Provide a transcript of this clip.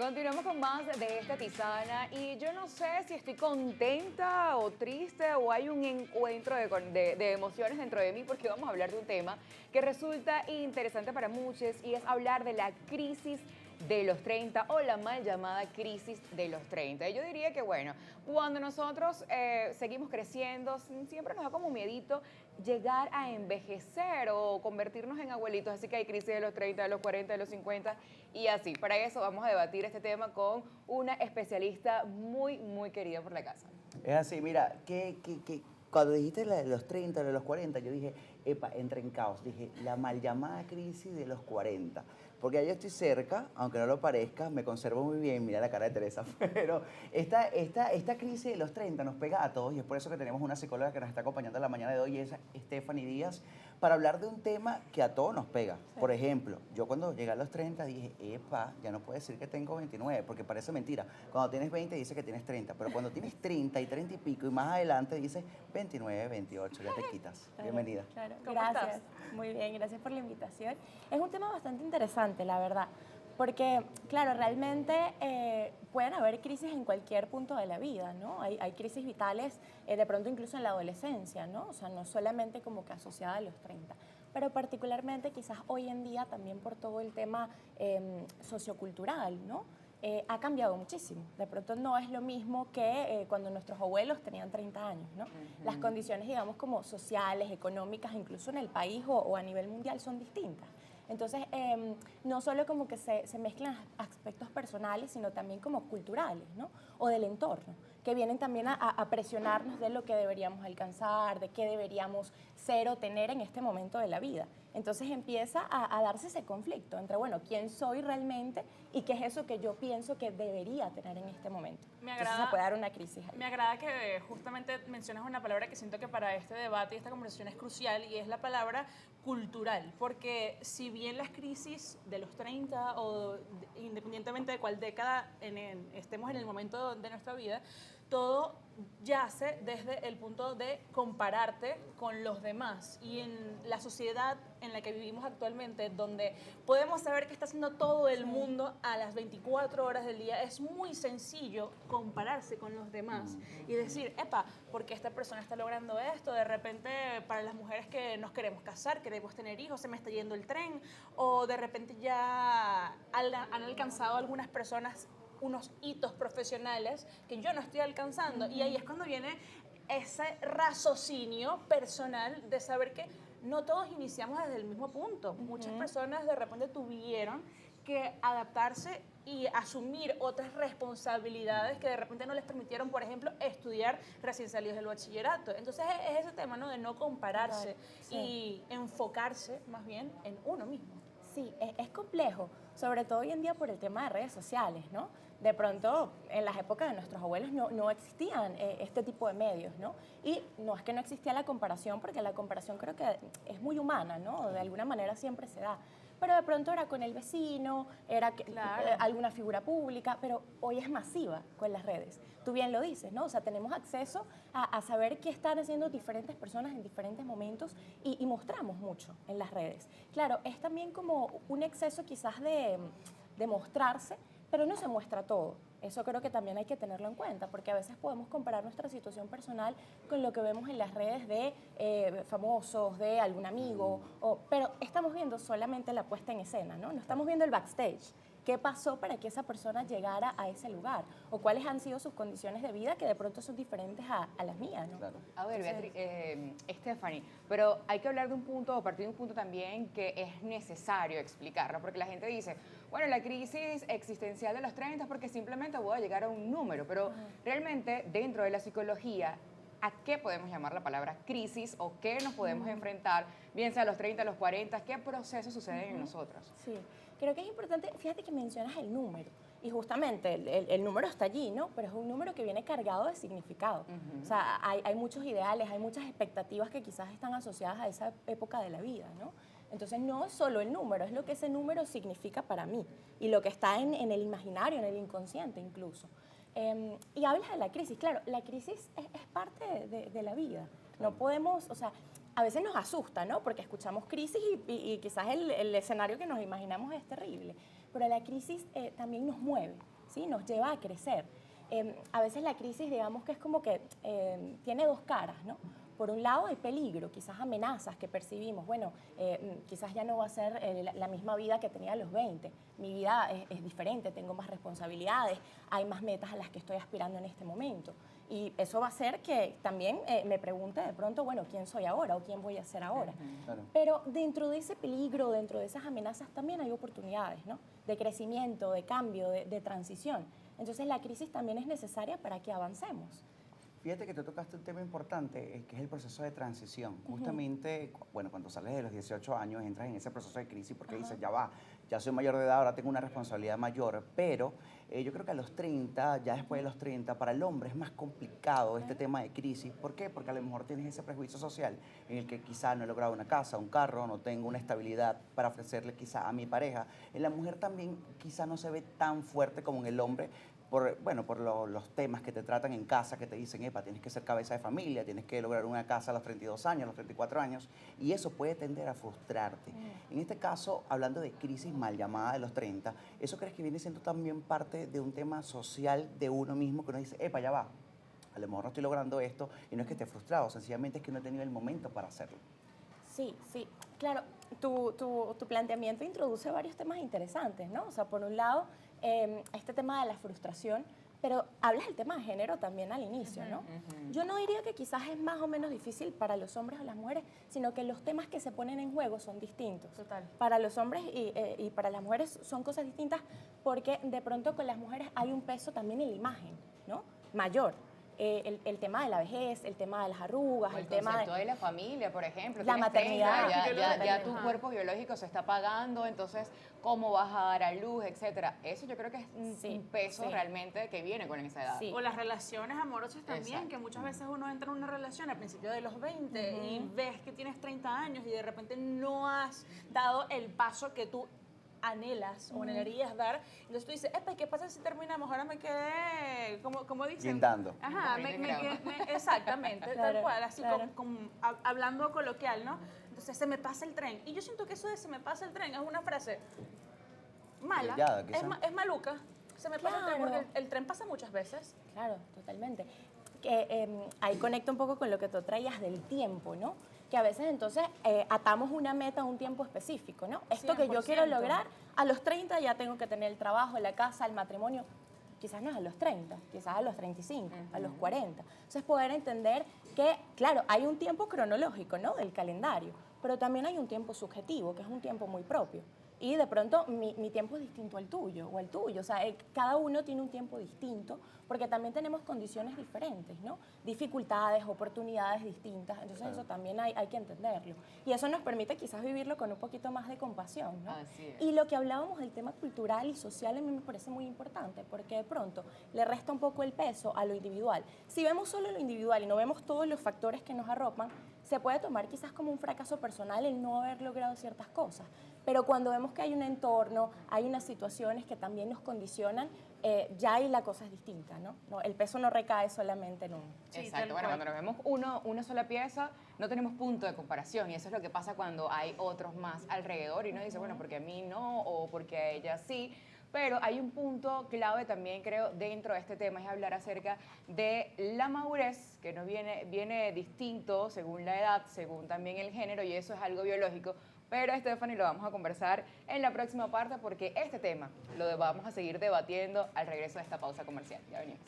Continuamos con más de esta tisana y yo no sé si estoy contenta o triste o hay un encuentro de emociones dentro de mí porque vamos a hablar de un tema que resulta interesante para muchos y es hablar de la crisis de los 30 o la mal llamada crisis de los 30. Y yo diría que, bueno, cuando nosotros seguimos creciendo, siempre nos da como miedito llegar a envejecer o convertirnos en abuelitos. Así que hay crisis de los 30, de los 40, de los 50 y así. Para eso vamos a debatir este tema con una especialista muy, muy querida por la casa. Es así, mira, cuando dijiste la de los 30, la de los 40, yo dije, epa, entré en caos. Dije, la mal llamada crisis de los 40. Porque ya yo estoy cerca, aunque no lo parezca, me conservo muy bien, mira la cara de Teresa. Pero esta crisis de los 30 nos pega a todos y es por eso que tenemos una psicóloga que nos está acompañando la mañana de hoy, es Stephanie Díaz, para hablar de un tema que a todos nos pega. Sí. Por ejemplo, yo cuando llegué a los 30 dije, epa, ya no puedo decir que tengo 29, porque parece mentira. Cuando tienes 20 dices que tienes 30, pero cuando tienes 30 y 30 y pico y más adelante dices 29, 28, ya te quitas. Claro, bienvenida. Claro. ¿Cómo Gracias. estás? Muy bien, gracias por la invitación. Es un tema bastante interesante, la verdad, porque, claro, realmente pueden haber crisis en cualquier punto de la vida, ¿no? Hay crisis vitales, de pronto incluso en la adolescencia, ¿no? O sea, no solamente como que asociada a los 30, pero particularmente quizás hoy en día también por todo el tema sociocultural, ¿no? Ha cambiado muchísimo. De pronto no es lo mismo que cuando nuestros abuelos tenían 30 años, ¿no? Las condiciones, digamos, como sociales, económicas, incluso en el país o a nivel mundial son distintas. Entonces, no solo como que se mezclan aspectos personales, sino también como culturales, ¿no? O del entorno, que vienen también a presionarnos de lo que deberíamos alcanzar, de qué deberíamos ser o tener en este momento de la vida. Entonces empieza a darse ese conflicto entre, bueno, quién soy realmente y qué es eso que yo pienso que debería tener en este momento. Entonces se puede dar una crisis ahí. Me agrada que justamente mencionas una palabra que siento que para este debate y esta conversación es crucial y es la palabra cultural, porque si bien las crisis de los 30 o independientemente de cuál década estemos en el momento de nuestra vida, todo yace desde el punto de compararte con los demás. Y en la sociedad en la que vivimos actualmente, donde podemos saber qué está haciendo todo el mundo a las 24 horas del día, es muy sencillo compararse con los demás y decir, epa, porque esta persona está logrando esto, de repente para las mujeres que nos queremos casar, queremos tener hijos, se me está yendo el tren, o de repente ya han alcanzado algunas personas unos hitos profesionales que yo no estoy alcanzando. Y ahí es cuando viene ese raciocinio personal de saber que no todos iniciamos desde el mismo punto. Muchas personas de repente tuvieron que adaptarse y asumir otras responsabilidades que de repente no les permitieron, por ejemplo, estudiar recién salidos del bachillerato. Entonces es ese tema, ¿no? De no compararse y enfocarse más bien en uno mismo. Sí, es complejo, sobre todo hoy en día por el tema de redes sociales, ¿no? De pronto, en las épocas de nuestros abuelos no existían este tipo de medios, ¿no? Y no es que no existía la comparación, porque la comparación creo que es muy humana, ¿no? De alguna manera siempre se da. Pero de pronto era con el vecino, era alguna figura pública, pero hoy es masiva con las redes. Tú bien lo dices, ¿no? O sea, tenemos acceso a saber qué están haciendo diferentes personas en diferentes momentos y mostramos mucho en las redes. Claro, es también como un exceso quizás de mostrarse, pero no se muestra todo. Eso creo que también hay que tenerlo en cuenta, porque a veces podemos comparar nuestra situación personal con lo que vemos en las redes de famosos, de algún amigo, pero estamos viendo solamente la puesta en escena, ¿no? No estamos viendo el backstage. ¿Qué pasó para que esa persona llegara a ese lugar? ¿O cuáles han sido sus condiciones de vida que de pronto son diferentes a las mías, ¿no? Claro. A ver, Beatriz, Stephanie, pero hay que hablar de un punto, o partir de un punto también que es necesario explicarlo, porque la gente dice, bueno, la crisis existencial de los 30 es porque simplemente voy a llegar a un número, pero realmente dentro de la psicología, ¿a qué podemos llamar la palabra crisis o qué nos podemos enfrentar, bien sea a los 30, a los 40, qué procesos suceden en nosotros? Sí, creo que es importante, fíjate que mencionas el número, y justamente el número está allí, ¿no? Pero es un número que viene cargado de significado. O sea, hay muchos ideales, hay muchas expectativas que quizás están asociadas a esa época de la vida, ¿no? Entonces no es solo el número, es lo que ese número significa para mí y lo que está en el imaginario, en el inconsciente incluso. Y hablas de la crisis, claro, la crisis es parte de la vida. No podemos, o sea, a veces nos asusta, ¿no? Porque escuchamos crisis y quizás el escenario que nos imaginamos es terrible. Pero la crisis también nos mueve. ¿sí? Nos lleva a crecer. A veces la crisis, digamos que es como que tiene dos caras, ¿no? Por un lado hay peligro, quizás amenazas que percibimos. Bueno, quizás ya no va a ser la misma vida que tenía a los 20. Mi vida es diferente, tengo más responsabilidades, hay más metas a las que estoy aspirando en este momento. Y eso va a hacer que también me pregunte de pronto, bueno, ¿quién soy ahora o quién voy a ser ahora? Claro. Pero dentro de ese peligro, dentro de esas amenazas, también hay oportunidades, ¿no? De crecimiento, de cambio, de transición. Entonces la crisis también es necesaria para que avancemos. Fíjate que tú tocaste un tema importante, que es el proceso de transición. Justamente, bueno, cuando sales de los 18 años, entras en ese proceso de crisis porque dices, ya va, ya soy mayor de edad, ahora tengo una responsabilidad mayor, pero yo creo que a los 30, ya después de los 30, para el hombre es más complicado este tema de crisis. ¿Por qué? Porque a lo mejor tienes ese prejuicio social en el que quizá no he logrado una casa, un carro, no tengo una estabilidad para ofrecerle quizá a mi pareja. En la mujer también quizá no se ve tan fuerte como en el hombre, por los temas que te tratan en casa, que te dicen, epa, tienes que ser cabeza de familia, tienes que lograr una casa a los 32 años, a los 34 años, y eso puede tender a frustrarte. En este caso, hablando de crisis mal llamada de los 30, ¿eso crees que viene siendo también parte de un tema social de uno mismo, que uno dice, epa, ya va, a lo mejor no estoy logrando esto, y no es que esté frustrado, sencillamente es que no he tenido el momento para hacerlo? Sí, sí, claro, tu planteamiento introduce varios temas interesantes, ¿no? O sea, por un lado, este tema de la frustración, pero hablas del tema de género también al inicio, ¿no? Yo no diría que quizás es más o menos difícil para los hombres o las mujeres, sino que los temas que se ponen en juego son distintos. Total. Para los hombres y para las mujeres son cosas distintas porque de pronto con las mujeres hay un peso también en la imagen, ¿no? Mayor. El tema de la vejez, el tema de las arrugas, O el tema concepto de la familia, por ejemplo. La Tienes 30, maternidad. ya tu cuerpo biológico se está apagando, entonces, ¿cómo vas a dar a luz, etcétera? Eso yo creo que es Sí, un peso sí. realmente que viene con esa edad. Sí. O las relaciones amorosas también, Exacto. que muchas veces uno entra en una relación a principios de los 20 y ves que tienes 30 años y de repente no has dado el paso que tú anhelas o anhelarías dar. Entonces tú dices, epa, ¿qué pasa si terminamos? Ahora me quedé, como dicen. Guindando. Ajá, exactamente, Claro, tal cual, así claro. hablando coloquial, ¿no? Entonces se me pasa el tren. Y yo siento que eso de se me pasa el tren es una frase mala, Trillada, quizá. es maluca. Se me pasa el tren Claro. porque el tren pasa muchas veces. Claro, totalmente. Que, ahí conecta un poco con lo que tú traías del tiempo, ¿no? Que a veces entonces atamos una meta a un tiempo específico, ¿no? Esto que yo quiero 100%. lograr, a los 30 ya tengo que tener el trabajo, la casa, el matrimonio. Quizás no es a los 30, quizás a los 35, a los 40. Entonces poder entender que, claro, hay un tiempo cronológico, ¿no? Del calendario, pero también hay un tiempo subjetivo, que es un tiempo muy propio. Y de pronto mi tiempo es distinto al tuyo o al tuyo. O sea, cada uno tiene un tiempo distinto porque también tenemos condiciones diferentes, ¿no? Dificultades, oportunidades distintas. Entonces eso también hay que entenderlo. Y eso nos permite quizás vivirlo con un poquito más de compasión, ¿no? Así es. Y lo que hablábamos del tema cultural y social a mí me parece muy importante porque de pronto le resta un poco el peso a lo individual. Si vemos solo lo individual y no vemos todos los factores que nos arropan, se puede tomar quizás como un fracaso personal el no haber logrado ciertas cosas. Pero cuando vemos que hay un entorno, hay unas situaciones que también nos condicionan, ya ahí la cosa es distinta, ¿no? El peso no recae solamente en uno. Sí, Exacto, tal bueno, cual. cuando nos vemos una sola pieza, no tenemos punto de comparación y eso es lo que pasa cuando hay otros más alrededor y uno dice, bueno, porque a mí no o porque a ella sí. Pero hay un punto clave también, creo, dentro de este tema, es hablar acerca de la madurez, que nos viene distinto según la edad, según también el género, y eso es algo biológico. Pero, Stephanie, lo vamos a conversar en la próxima parte porque este tema lo vamos a seguir debatiendo al regreso de esta pausa comercial. Ya venimos.